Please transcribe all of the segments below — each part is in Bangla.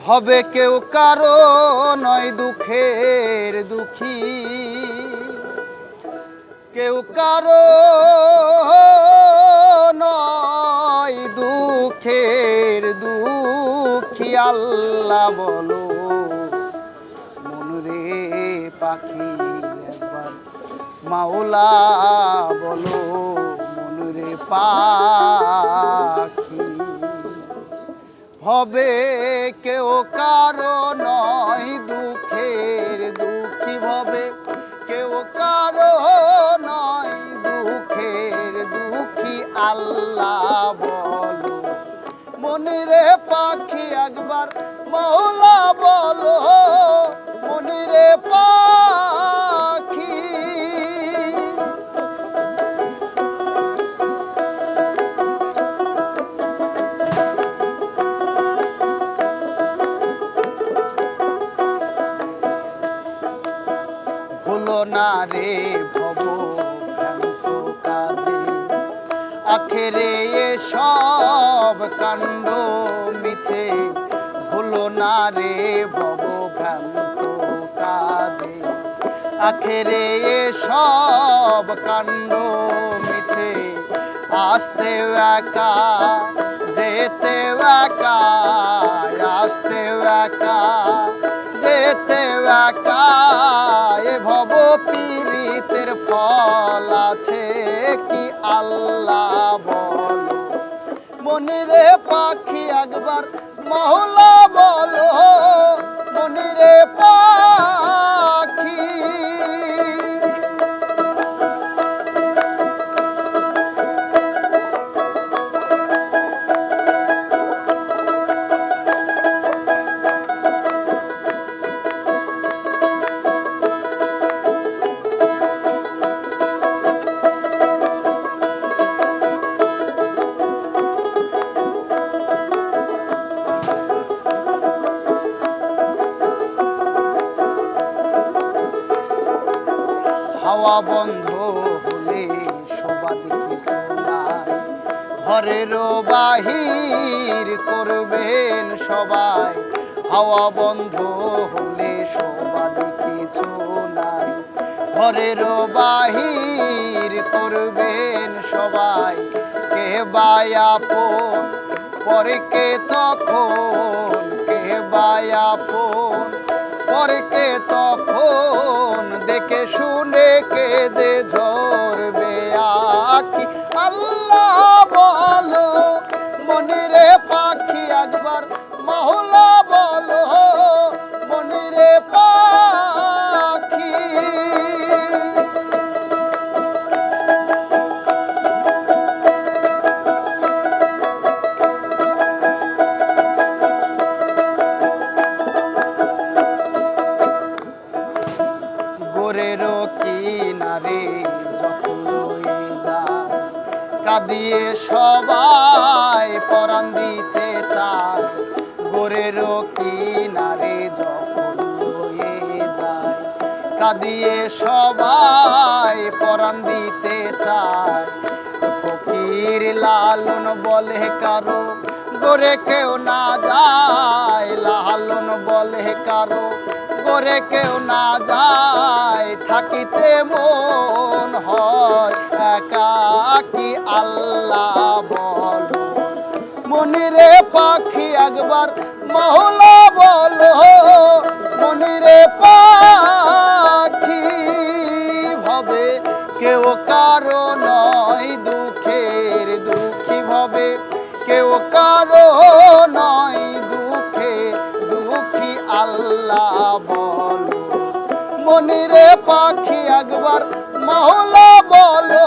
হবে কেউ কারো নয় দুঃখের দুঃখী, কেউ কারো নয় দুঃখের দুঃখী। আল্লাহ বলো মনরে পাখি একবার, মাওলা বলো মনরে পাখি। হবে কেউ কারো নয় দুঃখের দুঃখী, হবে কেউ কারো নয় দুঃখের দুঃখী। আল্লাহ বলো মনিরে পাখি একবার, মাওলা বলো মনিরে পাখি। ভুলো না রে ভব ভ্রান্ত কাজে, আখেরে সব কাণ্ড মিছে। ভুলো না রে ভব ভ্রান্ত কাজে, আখেরে সব কাণ্ড মিছে। আসতে একা যেতে একা, আসতে একা যেতে একা। এ ভব পীড়িতের ফল আছে কি? আল্লাহ বলো মনিরে পাখি একবার, মাওলা বলো মনিরে পাখি। হাওয়া বন্ধ হলে সবাদ কিছু নাই, ঘরের বাহির করবেন সবাই। হাওয়া বন্ধ হলে সবাদ কিছু নাই, ঘরের বাহির করবেন সবাই। কে বায়াপন পরে কে তখন, কে বায়াপন পরে কে তখন। দেখে শুনে কেঁদে ঝরবে আখি। আল্লাহ বলো মনিরে পাখি একবার, মাওলা বলো মনিরে পাখি। গোরের কিনারে যখন লয়ে যায়, কাঁদিয়ে সবাই পরাণ দিতে চায়। গোরের কিনারে যখন লয়ে যায়, কাঁদিয়ে সবাই পরাণ দিতে চায়। ফকির লালন বলে কারো গোরে কেউ না যায়, লালন বলে কারো গোরে কেউ না যায়। থাকিতে মন হয় একাকী। আল্লাহ বলো মনিরে পাখি একবার, মাওলা বলো মনিরে পাখি। ভবে কেউ কারো নয় দুঃখের দুঃখী, ভবে কেউ কারো নয় দুঃখের দুঃখী। আল্লাহ বলো মনিরে পাখি একবার, মাওলা বলো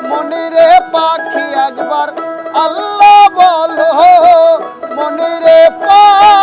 মনিরে পাখি একবার। আল্লাহ বলো মনিরে পাখি।